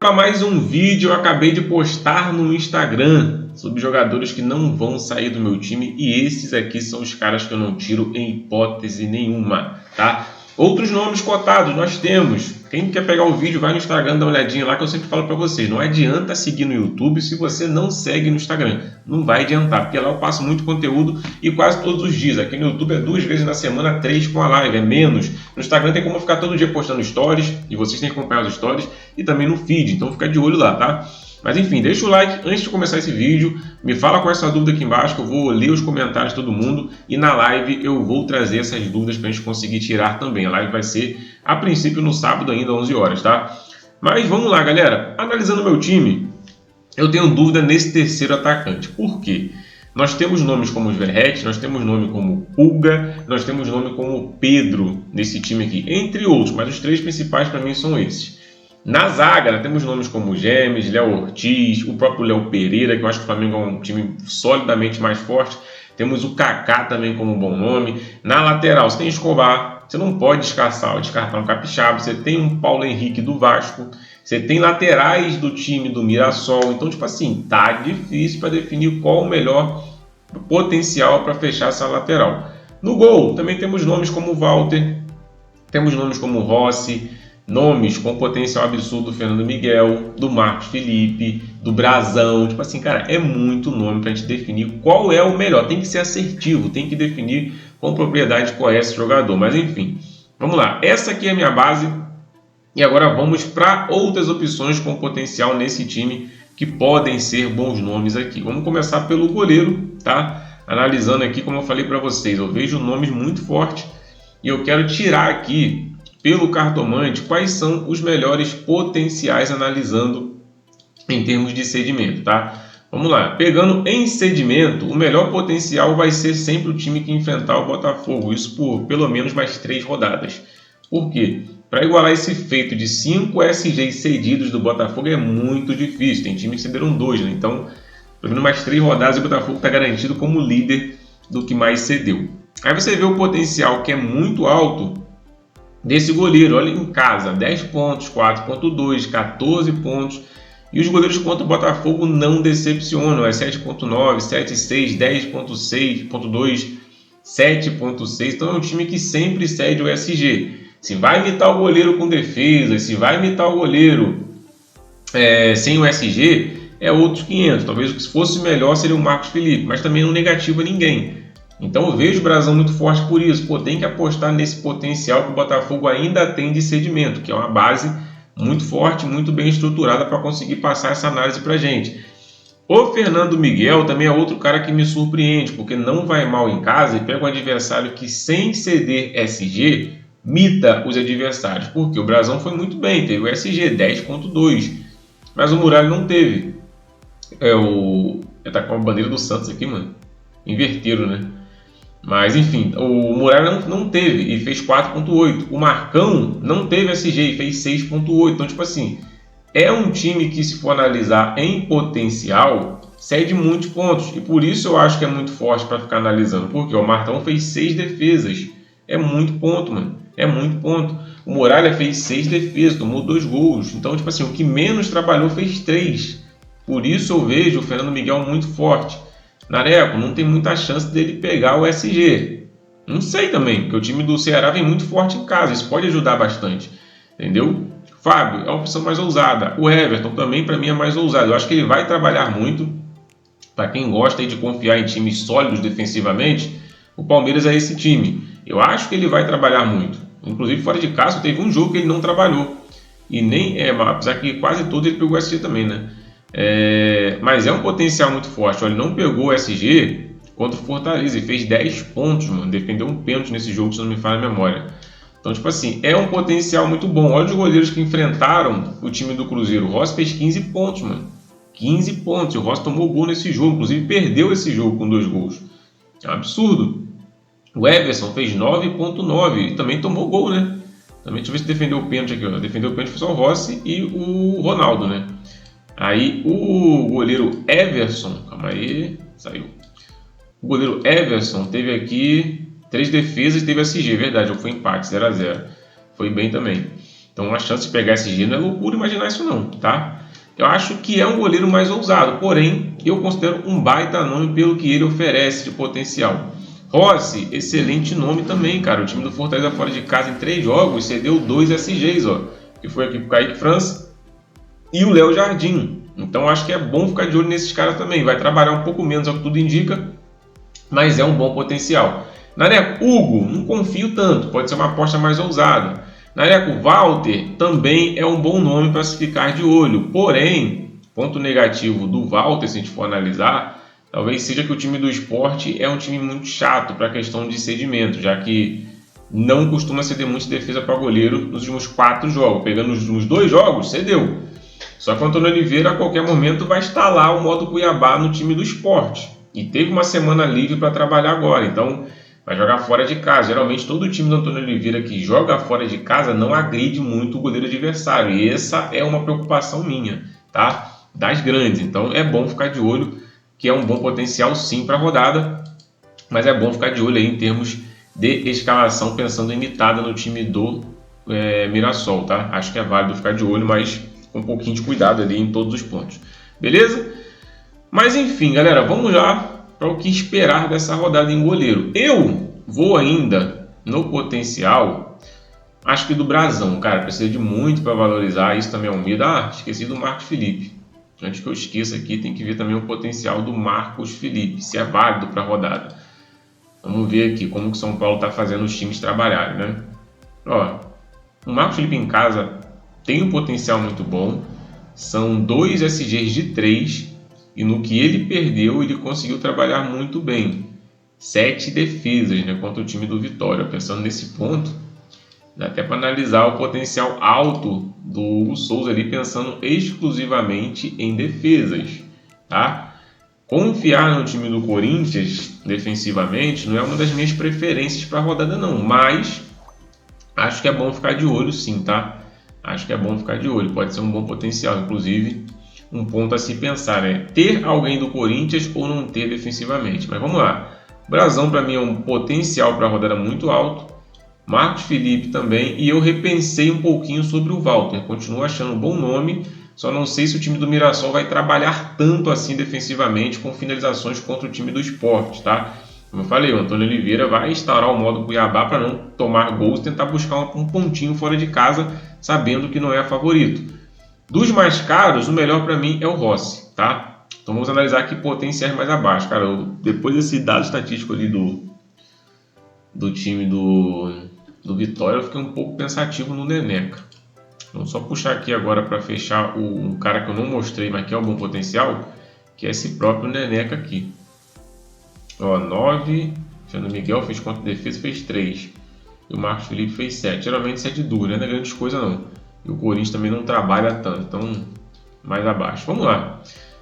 Para mais um vídeo, eu acabei de postar no Instagram sobre jogadores que não vão sair do meu time e esses aqui são os caras que eu não tiro em hipótese nenhuma, tá? Outros nomes cotados nós temos. Quem quer pegar o vídeo, vai no Instagram, dá uma olhadinha lá que eu sempre falo para vocês. Não adianta seguir no YouTube se você não segue no Instagram. Não vai adiantar, porque lá eu passo muito conteúdo e quase todos os dias. Aqui no YouTube é 2 vezes na semana, 3 com a live, é menos. No Instagram tem como ficar todo dia postando stories e vocês têm que acompanhar os stories e também no feed, então fica de olho lá, tá? Mas enfim, deixa o like antes de começar esse vídeo, me fala com essa dúvida aqui embaixo que eu vou ler os comentários de todo mundo e na live eu vou trazer essas dúvidas para a gente conseguir tirar também. A live vai ser, a princípio, no sábado ainda, 11 horas, tá? Mas vamos lá, galera. Analisando meu time, eu tenho dúvida nesse terceiro atacante. Por quê? Nós temos nomes como os Verratti, nós temos nome como Pulga, nós temos nome como Pedro nesse time aqui, entre outros, mas os 3 principais para mim são esses. Na zaga, temos nomes como James, Léo Ortiz, o próprio Léo Pereira, que eu acho que o Flamengo é um time solidamente mais forte. Temos o Kaká também como um bom nome. Na lateral, você tem Escobar, você não pode descartar um Capixaba. Você tem um Paulo Henrique do Vasco. Você tem laterais do time do Mirassol. Então, tipo assim, tá difícil para definir qual o melhor potencial para fechar essa lateral. No gol, também temos nomes como Walter, temos nomes como Rossi, nomes com potencial absurdo do Fernando Miguel, do Marcos Felipe, do Brazão. Tipo assim, cara, é muito nome pra gente definir qual é o melhor. Tem que ser assertivo, tem que definir com propriedade qual é esse jogador. Mas enfim, vamos lá. Essa aqui é a minha base. E agora vamos para outras opções com potencial nesse time que podem ser bons nomes aqui. Vamos começar pelo goleiro, tá? Analisando aqui, como eu falei para vocês, eu vejo nomes muito fortes e eu quero tirar aqui pelo cartomante quais são os melhores potenciais analisando em termos de cedimento, tá? Vamos lá, pegando em cedimento, o melhor potencial vai ser sempre o time que enfrentar o Botafogo, isso por pelo menos mais 3 rodadas. Por quê? Para igualar esse feito de 5 SGs cedidos do Botafogo é muito difícil, tem times que cederam 2, né? Então, pelo menos mais 3 rodadas e o Botafogo está garantido como líder do que mais cedeu. Aí você vê o potencial que é muito alto desse goleiro, olha em casa, 10 pontos, 4.2, 14 pontos. E os goleiros contra o Botafogo não decepcionam, é 7.9, 7.6, 10.6.2, 7.6. Então é um time que sempre cede o SG. Se vai imitar o goleiro com defesa, se vai imitar o goleiro sem o SG, é outros 500. Talvez o que fosse melhor seria o Marcos Felipe, mas também não negativa ninguém. Então eu vejo o Brazão muito forte por isso. Pô, tem que apostar nesse potencial que o Botafogo ainda tem de cedimento, que é uma base muito forte, muito bem estruturada para conseguir passar essa análise para a gente. O Fernando Miguel também é outro cara que me surpreende, porque não vai mal em casa e pega um adversário que sem ceder SG, mita os adversários. Porque o Brazão foi muito bem, teve o SG 10.2, mas o Muralha não teve. Ele tá com a bandeira do Santos aqui, mano. Inverteram, né? Mas enfim, o Muralha não teve e fez 4.8. O Marcão não teve SG e fez 6.8. Então, tipo assim, é um time que, se for analisar em potencial, cede muitos pontos. E por isso eu acho que é muito forte para ficar analisando. Porque o Marcão fez 6 defesas. É muito ponto, mano. É muito ponto. O Muralha fez 6 defesas, tomou 2 gols. Então, tipo assim, o que menos trabalhou fez 3. Por isso eu vejo o Fernando Miguel muito forte. Nareco, não tem muita chance dele pegar o SG. Não sei também, porque o time do Ceará vem muito forte em casa. Isso pode ajudar bastante. Entendeu? Fábio é a opção mais ousada. O Everton também, para mim, é mais ousado. Eu acho que ele vai trabalhar muito. Para quem gosta de confiar em times sólidos defensivamente, o Palmeiras é esse time. Eu acho que ele vai trabalhar muito. Inclusive, fora de casa, teve um jogo que ele não trabalhou. E nem apesar que quase todo ele pegou o SG também, né? Mas é um potencial muito forte. Olha, ele não pegou o SG contra o Fortaleza e fez 10 pontos, mano. Defendeu um pênalti nesse jogo, se não me falha a memória. Então, tipo assim, é um potencial muito bom. Olha os goleiros que enfrentaram o time do Cruzeiro. O Rossi fez 15 pontos, mano. 15 pontos. O Rossi tomou gol nesse jogo. Inclusive, perdeu esse jogo com 2 gols. É um absurdo. O Everson fez 9.9 e também tomou gol, né? Também, deixa eu ver se defendeu o pênalti aqui. Ó. Defendeu o pênalti foi só o Rossi e o Ronaldo, né? Aí o goleiro Everson, calma aí, saiu. O goleiro Everson teve aqui 3 defesas e teve SG, verdade, ou foi empate, 0-0. Foi bem também. Então a chance de pegar SG não é loucura imaginar isso não, tá? Eu acho que é um goleiro mais ousado, porém eu considero um baita nome pelo que ele oferece de potencial. Rossi, excelente nome também, cara. O time do Fortaleza fora de casa em 3 jogos cedeu 2 SGs, ó, que foi aqui pro Kaique França e o Léo Jardim. Então acho que é bom ficar de olho nesses caras também. Vai trabalhar um pouco menos, é o que tudo indica, mas é um bom potencial. Nareco, Hugo, não confio tanto, pode ser uma aposta mais ousada. Nareco, Walter também é um bom nome para se ficar de olho. Porém, ponto negativo do Walter, se a gente for analisar, talvez seja que o time do Sport é um time muito chato para a questão de cedimento, já que não costuma ceder muita defesa para goleiro nos últimos 4 jogos. Pegando os últimos 2 jogos, cedeu. Só que o Antônio Oliveira a qualquer momento vai instalar o modo Cuiabá no time do Sport. E teve uma semana livre para trabalhar agora, então vai jogar fora de casa. Geralmente todo time do Antônio Oliveira que joga fora de casa não agride muito o goleiro adversário. E essa é uma preocupação minha, tá? Das grandes. Então é bom ficar de olho, que é um bom potencial sim para a rodada. Mas é bom ficar de olho aí em termos de escalação, pensando em imitada no time do Mirassol, tá? Acho que é válido ficar de olho, mas com um pouquinho de cuidado ali em todos os pontos. Beleza? Mas enfim, galera, vamos lá para o que esperar dessa rodada em goleiro. Eu vou ainda no potencial, acho que do Brazão, cara, precisa de muito para valorizar, isso também é um medo. Ah, esqueci do Marcos Felipe. Antes que eu esqueça aqui, tem que ver também o potencial do Marcos Felipe, se é válido para a rodada. Vamos ver aqui como que o São Paulo está fazendo os times trabalharem, né? Ó, o Marcos Felipe em casa tem um potencial muito bom, são 2 SGs de 3, e no que ele perdeu, ele conseguiu trabalhar muito bem. 7 defesas, né, contra o time do Vitória. Pensando nesse ponto, dá até para analisar o potencial alto do Hugo Souza ali, pensando exclusivamente em defesas, tá? Confiar no time do Corinthians defensivamente não é uma das minhas preferências para a rodada não, mas acho que é bom ficar de olho sim, tá? Acho que é bom ficar de olho, pode ser um bom potencial, inclusive um ponto a se pensar, né? Ter alguém do Corinthians ou não ter defensivamente. Mas vamos lá. Brazão para mim é um potencial para a rodada muito alto. Marcos Felipe também. E eu repensei um pouquinho sobre o Walter. Continuo achando um bom nome. Só não sei se o time do Mirassol vai trabalhar tanto assim defensivamente com finalizações contra o time do Sport, tá? Como eu falei, o Antônio Oliveira vai instaurar o modo Cuiabá para não tomar gols e tentar buscar um pontinho fora de casa, sabendo que não é favorito. Dos mais caros, o melhor para mim é o Rossi, tá? Então vamos analisar aqui potenciais mais abaixo. Cara, depois desse dado estatístico ali do time do Vitória, eu fiquei um pouco pensativo no Neneca. Vamos só puxar aqui agora para fechar um cara que eu não mostrei, mas que é um bom potencial, que é esse próprio Neneca aqui. Ó, 9, Fernando Miguel fez contra defesa, fez 3. E o Marcos Felipe fez 7. Geralmente 7 duro, não é grande coisa não. E o Corinthians também não trabalha tanto, então mais abaixo. Vamos lá.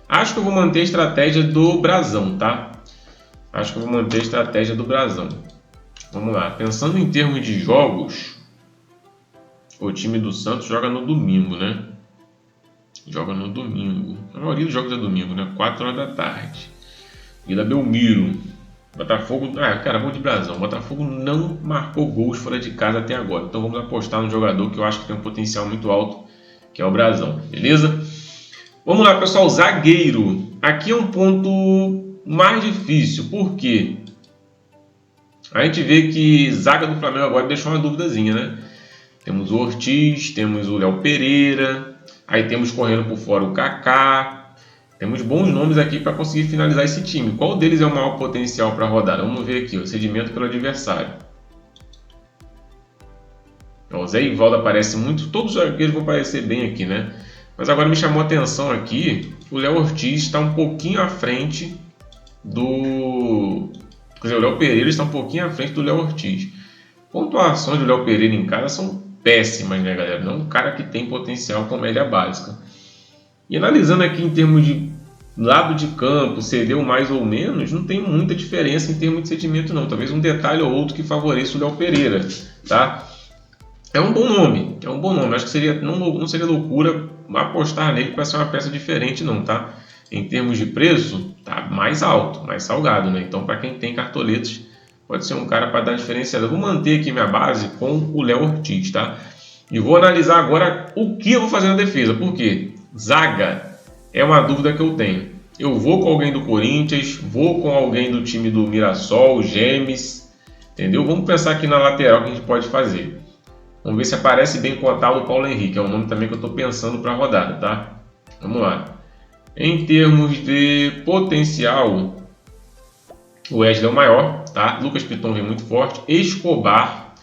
Acho que eu vou manter a estratégia do Brazão, tá? Acho que eu vou manter a estratégia do Brazão. Vamos lá. Pensando em termos de jogos, o time do Santos joga no domingo, né? Joga no domingo. A maioria dos jogos é domingo, né? 4 horas da tarde. Vila Belmiro. Botafogo, cara, vou de Brazão. Botafogo não marcou gols fora de casa até agora. Então vamos apostar no jogador que eu acho que tem um potencial muito alto, que é o Brazão, beleza? Vamos lá, pessoal, zagueiro. Aqui é um ponto mais difícil, por quê? A gente vê que zaga do Flamengo agora deixou uma duvidazinha, né? Temos o Ortiz, temos o Léo Pereira, aí temos correndo por fora o Kaká. Temos bons nomes aqui para conseguir finalizar esse time. Qual deles é o maior potencial para rodar? Vamos ver aqui, o cedimento pelo adversário. O Zé Ivaldo aparece muito, todos os zagueiros vão aparecer bem aqui, né? Mas agora me chamou a atenção aqui, o Léo Ortiz está um pouquinho à frente do... Quer dizer, o Léo Pereira está um pouquinho à frente do Léo Ortiz. Pontuações do Léo Pereira em casa são péssimas, né, galera? Não um cara que tem potencial com média básica. E analisando aqui em termos de lado de campo, cedeu mais ou menos, não tem muita diferença em termos de cedimento não. Talvez um detalhe ou outro que favoreça o Léo Pereira, tá? É um bom nome, Acho que não seria loucura apostar nele para ser uma peça diferente não, tá? Em termos de preço, tá mais alto, mais salgado, né? Então para quem tem cartoletas, pode ser um cara para dar diferenciada. Eu vou manter aqui minha base com o Léo Ortiz, tá? E vou analisar agora o que eu vou fazer na defesa. Por quê? Zaga é uma dúvida que eu tenho. Eu vou com alguém do Corinthians, vou com alguém do time do Mirassol, Gemes, entendeu? Vamos pensar aqui na lateral que a gente pode fazer. Vamos ver se aparece bem cotado o Paulo Henrique. É um nome também que eu estou pensando para a rodada, tá? Vamos lá. Em termos de potencial, o Wesley é o maior, tá? Lucas Piton vem muito forte. Escobar.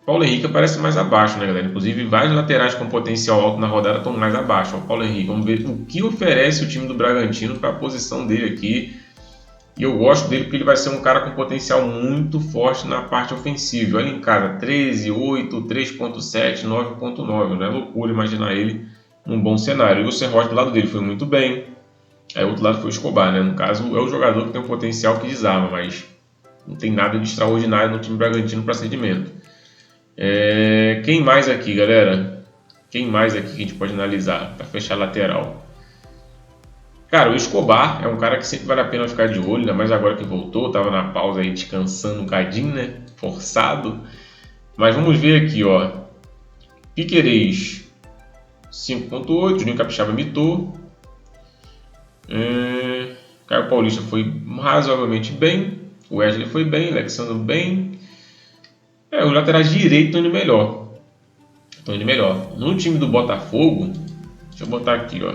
Paulo Henrique aparece mais abaixo, né, galera? Inclusive, vários laterais com potencial alto na rodada estão mais abaixo. O Paulo Henrique, vamos ver o que oferece o time do Bragantino para a posição dele aqui. E eu gosto dele porque ele vai ser um cara com potencial muito forte na parte ofensiva. Olha em casa, 13, 8, 3.7, 9.9. Não é loucura imaginar ele num bom cenário. E o Serrote do lado dele foi muito bem. Aí o outro lado foi o Escobar, né? No caso, é o jogador que tem um potencial que desarma, mas não tem nada de extraordinário no time Bragantino para segmento. Quem mais aqui, galera? Quem mais aqui que a gente pode analisar para fechar a lateral? Cara, o Escobar é um cara que sempre vale a pena ficar de olho, ainda mais agora que voltou, tava na pausa aí descansando um bocadinho, né? Forçado. Mas vamos ver aqui, ó. Piquerez 5.8, Juninho Capixaba mitou. Caio Paulista foi razoavelmente bem. O Wesley foi bem, Alexandre bem. Os laterais direitos estão indo melhor. No time do Botafogo, deixa eu botar aqui, ó.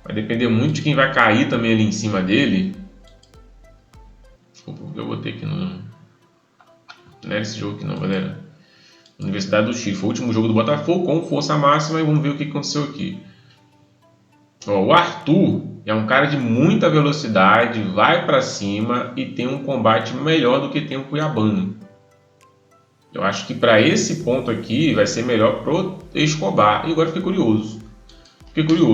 Vai depender muito de quem vai cair também ali em cima dele. Desculpa, eu botei aqui no... Não era esse jogo aqui não, galera. Universidade do Chile. Foi o último jogo do Botafogo com força máxima e vamos ver o que aconteceu aqui. O Arthur é um cara de muita velocidade, vai para cima e tem um combate melhor do que tem o Cuiabano. Eu acho que para esse ponto aqui vai ser melhor pro Escobar. E agora fiquei curioso.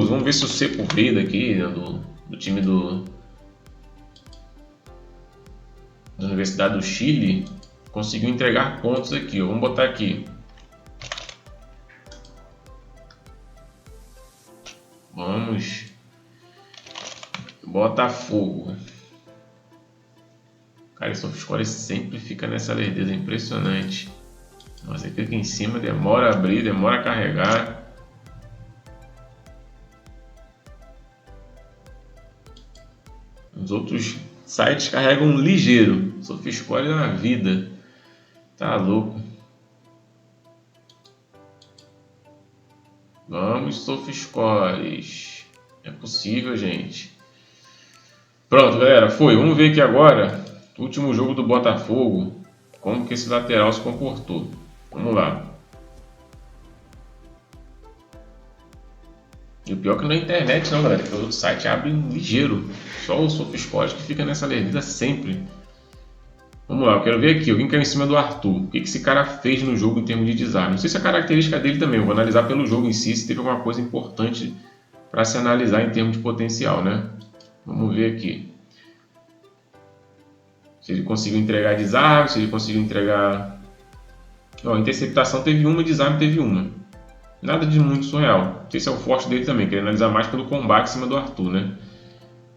Vamos ver se o Sepúlveda aqui, né, do time da Universidade do Chile, conseguiu entregar pontos aqui. Vamos botar aqui. Vamos. Botafogo. Cara, esse SofaScore sempre fica nessa lerdeza, impressionante. Nossa, ele clica em cima, demora a abrir, demora a carregar. Os outros sites carregam ligeiro. SofaScore na vida. Tá louco. Vamos, SofaScores. É possível, gente. Pronto, galera. Foi. Vamos ver aqui agora. Último jogo do Botafogo. Como que esse lateral se comportou. Vamos lá. E o pior é que não é internet não, galera. Porque o outro site abre ligeiro. Só o SofaScores que fica nessa lerdida sempre. Vamos lá, eu quero ver aqui. Alguém caiu em cima do Arthur. O que esse cara fez no jogo em termos de desarme? Não sei se é a característica dele também. Eu vou analisar pelo jogo em si, se teve alguma coisa importante para se analisar em termos de potencial, né? Vamos ver aqui. Se ele conseguiu entregar desarme, se ele conseguiu entregar... interceptação teve uma, desarme teve uma. Nada de muito surreal. Esse é o forte dele também. Queria analisar mais pelo combate em cima do Arthur, né?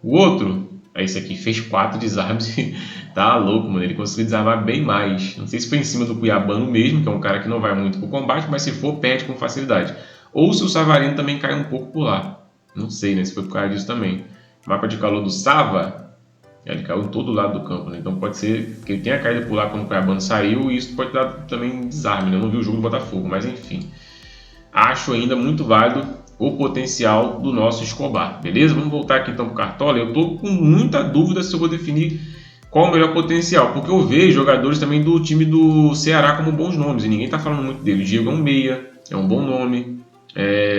O outro... esse aqui fez 4 desarmes e tá louco, mano. Ele conseguiu desarmar bem mais. Não sei se foi em cima do Cuiabano mesmo, que é um cara que não vai muito pro combate, mas se for, perde com facilidade. Ou se o Savarino também cai um pouco por lá. Não sei, né? Se foi por causa disso também. Mapa de calor do Sava, ele caiu em todo lado do campo, né? Então pode ser que ele tenha caído por lá quando o Cuiabano saiu e isso pode dar também desarme, né? Eu não vi o jogo do Botafogo, mas enfim. Acho ainda muito válido o potencial do nosso Escobar, beleza? Vamos voltar aqui então para o Cartola. Eu estou com muita dúvida se eu vou definir qual o melhor potencial, porque eu vejo jogadores também do time do Ceará como bons nomes, e ninguém está falando muito dele. O Diego é um meia, é um bom nome,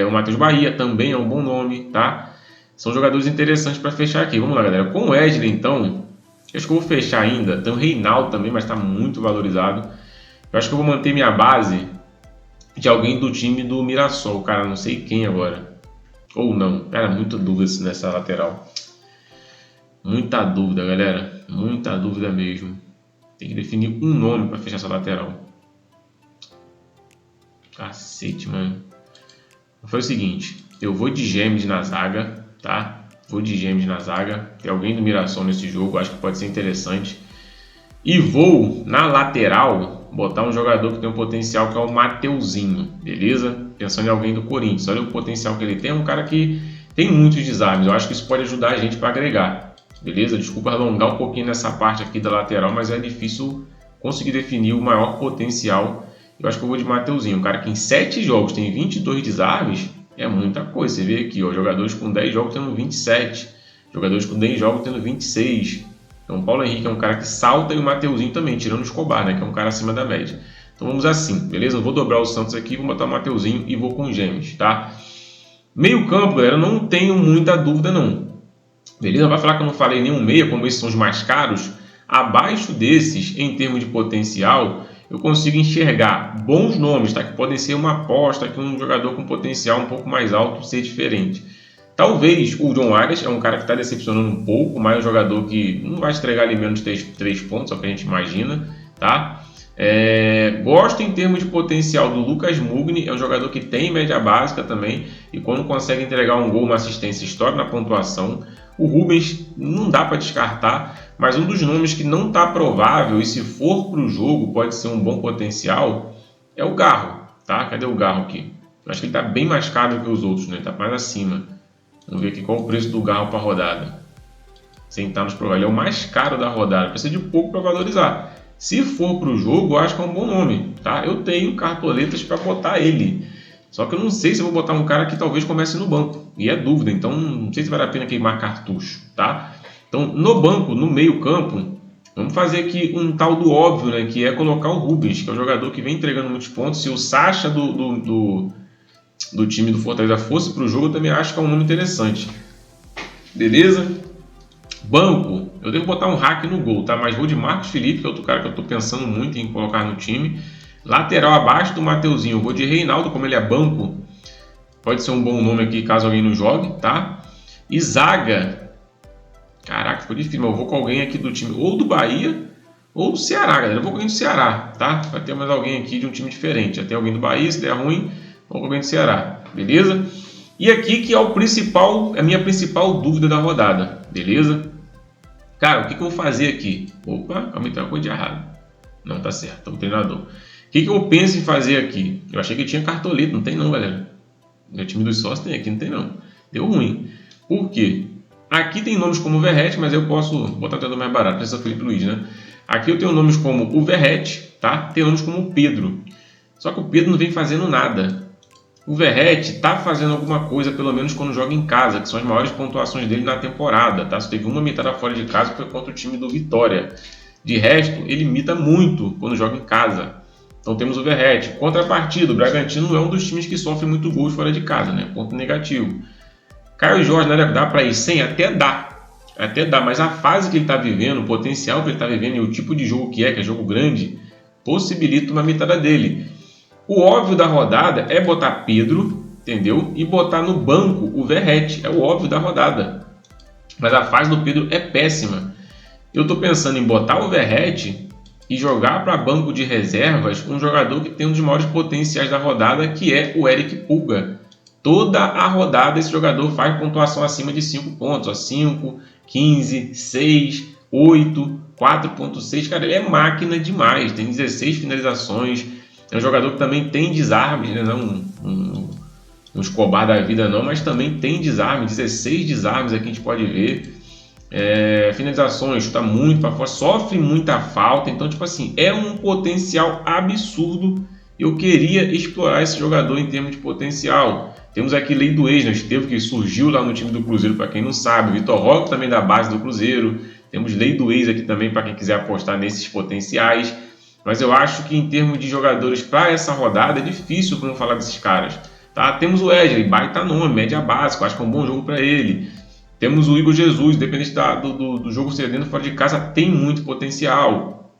o Matheus Bahia também é um bom nome, tá? São jogadores interessantes para fechar aqui. Vamos lá, galera. Com o Wesley, então, acho que eu vou fechar ainda. Tem o Reinaldo também, mas está muito valorizado. Eu acho que eu vou manter minha base de alguém do time do Mirassol, cara, não sei quem agora. Ou não, cara, muita dúvida nessa lateral. Muita dúvida, galera. Muita dúvida mesmo. Tem que definir um nome para fechar essa lateral. Cacete, mano. Foi o seguinte, eu vou de Gemes na zaga, tá? Vou de Gemes na zaga. Tem alguém do Mirassol nesse jogo, acho que pode ser interessante. E vou, na lateral, botar um jogador que tem um potencial, que é o Mateuzinho, beleza? Pensando em alguém do Corinthians. Olha o potencial que ele tem, é um cara que tem muitos desarmes. Eu acho que isso pode ajudar a gente para agregar, beleza? Desculpa alongar um pouquinho nessa parte aqui da lateral, mas é difícil conseguir definir o maior potencial. Eu acho que eu vou de Mateuzinho, um cara que em 7 jogos tem 22 desarmes, é muita coisa. Você vê aqui, ó, jogadores com 10 jogos tendo 27, jogadores com 10 jogos tendo 26. Então o Paulo Henrique é um cara que salta e o Mateuzinho também, tirando o Escobar, né, que é um cara acima da média. Então vamos assim, beleza? Eu vou dobrar o Santos aqui, vou botar o Mateuzinho e vou com o Gêmeos, tá? Meio campo, galera, eu não tenho muita dúvida não. Beleza? Vai falar que eu não falei nenhum meia, como esses são os mais caros. Abaixo desses, em termos de potencial, eu consigo enxergar bons nomes, tá? Que podem ser uma aposta, que um jogador com potencial um pouco mais alto ser diferente. Talvez o John Arias é um cara que está decepcionando um pouco, mas é um jogador que não vai entregar ali menos de 3 pontos, é o que a gente imagina, tá? Gosto em termos de potencial do Lucas Mugni, é um jogador que tem média básica também, e quando consegue entregar um gol, uma assistência, estoura na pontuação. O Rubens não dá para descartar, mas um dos nomes que não está provável, e se for para o jogo pode ser um bom potencial, é o Garro, tá? Cadê o Garro aqui? Eu acho que ele está bem mais caro que os outros, né? Está mais acima. Vamos ver aqui qual o preço do Garro para a rodada. Sem estar nos prováveis, ele é o mais caro da rodada, precisa de pouco para valorizar. Se for para o jogo, eu acho que é um bom nome, tá? Eu tenho cartoletas para botar ele. Só que eu não sei se eu vou botar um cara que talvez comece no banco. E é dúvida, então não sei se vale a pena queimar cartucho, tá? Então, no banco, no meio campo, vamos fazer aqui um tal do óbvio, né? Que é colocar o Rubens, que é um jogador que vem entregando muitos pontos. Se o Sacha do time do Fortaleza fosse para o jogo, eu também acho que é um nome interessante. Beleza? Banco, eu devo botar um hack no gol, tá? Mas vou de Marcos Felipe, que é outro cara que eu estou pensando muito em colocar no time. Lateral abaixo do Mateuzinho, eu vou de Reinaldo, como ele é banco. Pode ser um bom nome aqui, caso alguém não jogue, tá? E zaga. Caraca, ficou difícil, mas eu vou com alguém aqui do time ou do Bahia ou do Ceará, galera. Eu vou com alguém do Ceará, tá? Vai ter mais alguém aqui de um time diferente. Já tem alguém do Bahia, se der ruim, vou com alguém do Ceará, beleza? E aqui que é o principal, a minha principal dúvida da rodada, beleza? Cara, o que eu vou fazer aqui? Opa, calma aí, tem uma coisa de errado. Não, tá certo, é o treinador. O que eu penso em fazer aqui? Eu achei que tinha cartoleta, não tem não, galera. Meu time dos sócios tem aqui, não tem não. Deu ruim. Por quê? Aqui tem nomes como o Verratti, mas eu posso botar até mais barato, esse é o Felipe Luiz, né? Aqui eu tenho nomes como o Verratti, tá? Tem nomes como o Pedro. Só que o Pedro não vem fazendo nada. O Verratti tá fazendo alguma coisa, pelo menos quando joga em casa, que são as maiores pontuações dele na temporada, tá? Só teve uma mitada fora de casa, que foi contra o time do Vitória. De resto, ele imita muito quando joga em casa. Então temos o Verratti. Contrapartida, o Bragantino é um dos times que sofre muito gols fora de casa, né? Ponto negativo. Caio Jorge, né? Dá para ir sem? Até dá, mas a fase que ele está vivendo, o potencial que ele está vivendo e o tipo de jogo que é jogo grande, possibilita uma mitada dele. O óbvio da rodada é botar Pedro, entendeu? E botar no banco o Verratti, é o óbvio da rodada. Mas a fase do Pedro é péssima. Eu estou pensando em botar o Verratti e jogar para banco de reservas um jogador que tem um dos maiores potenciais da rodada, que é o Eric Pulga. Toda a rodada esse jogador faz pontuação acima de 5 pontos, ó, 5, 15, 6, 8, 4.6. Cara, ele é máquina demais, tem 16 finalizações. É um jogador que também tem desarme, né? Não um Escobar da vida não, mas também tem desarme, 16 desarmes aqui a gente pode ver. Finalizações, chuta muito para fora, sofre muita falta, então tipo assim, é um potencial absurdo. Eu queria explorar esse jogador em termos de potencial. Temos aqui Lei do Ex, né? Esteve, que surgiu lá no time do Cruzeiro, para quem não sabe. Vitor Roque também da base do Cruzeiro. Temos Lei do Ex aqui também para quem quiser apostar nesses potenciais. Mas eu acho que em termos de jogadores para essa rodada é difícil como falar desses caras. Tá? Temos o Wesley, baita nome, média básica, acho que é um bom jogo para ele. Temos o Igor Jesus, independente do jogo ser dentro ou fora de casa, tem muito potencial.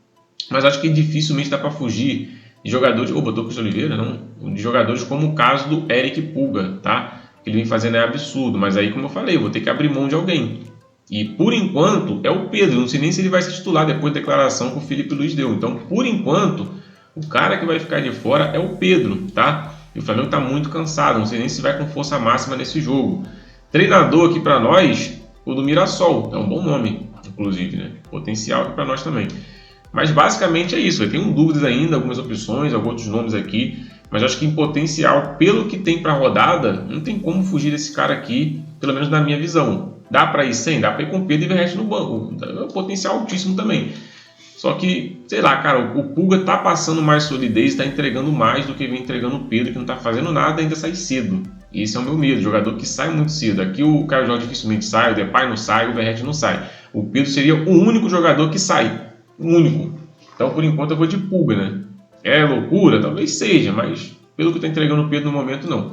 Mas acho que dificilmente dá para fugir de jogadores... botou o Cristian Oliveira? Não. De jogadores como o caso do Eric Pulga, tá? Que ele vem fazendo é absurdo. Mas aí, como eu falei, eu vou ter que abrir mão de alguém. E por enquanto é o Pedro. Não sei nem se ele vai se titular depois da declaração que o Felipe Luiz deu. Então, por enquanto, o cara que vai ficar de fora é o Pedro, tá? E o Flamengo está muito cansado. Não sei nem se vai com força máxima nesse jogo. Treinador aqui para nós, o do Mirassol. É um bom nome, inclusive, né? Potencial aqui para nós também. Mas basicamente é isso. Eu tenho dúvidas ainda, algumas opções, alguns outros nomes aqui, mas acho que em potencial, pelo que tem para a rodada, não tem como fugir desse cara aqui, pelo menos na minha visão. Dá para ir sem? Dá para ir com Pedro e Verratti no banco. É um potencial altíssimo também. Só que, sei lá, cara, o Pulga tá passando mais solidez, tá entregando mais do que vem entregando o Pedro, que não tá fazendo nada, ainda sai cedo. E esse é o meu medo, jogador que sai muito cedo. Aqui o Caio Jorge dificilmente sai, o Depay não sai, o Verratti não sai. O Pedro seria o único jogador que sai. O único. Então, por enquanto, eu vou de Pulga, né? É loucura? Talvez seja, mas pelo que tá entregando o Pedro no momento, não.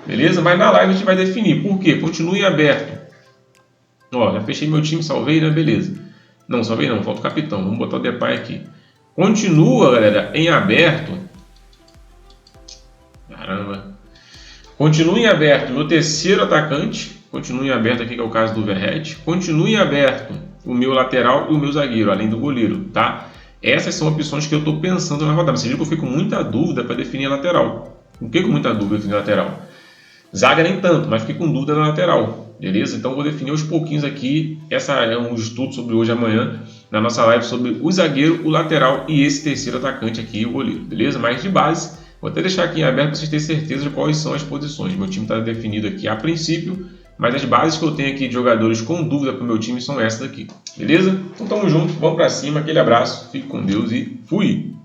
Beleza? Mas na live a gente vai definir. Por quê? Continue aberto. Ó, já fechei meu time, salvei, né? Beleza. Não, salvei não, falta o capitão. Vamos botar o Depay aqui. Continua, galera, em aberto. Caramba. Continua em aberto meu terceiro atacante. Continua em aberto aqui, que é o caso do Verratti. Continua em aberto o meu lateral e o meu zagueiro, além do goleiro, tá? Essas são opções que eu estou pensando na rodada. Você viu que eu fico com muita dúvida para definir a lateral. Não fiquei com muita dúvida para definir a lateral. Zaga nem tanto, mas fiquei com dúvida na lateral. Beleza? Então vou definir aos pouquinhos aqui. Essa é um estudo sobre hoje e amanhã, na nossa live, sobre o zagueiro, o lateral e esse terceiro atacante aqui, o goleiro. Beleza? Mas de base, vou até deixar aqui em aberto para vocês terem certeza de quais são as posições. Meu time está definido aqui a princípio, mas as bases que eu tenho aqui de jogadores com dúvida para o meu time são essas aqui. Beleza? Então tamo junto, vamos para cima, aquele abraço, fique com Deus e fui!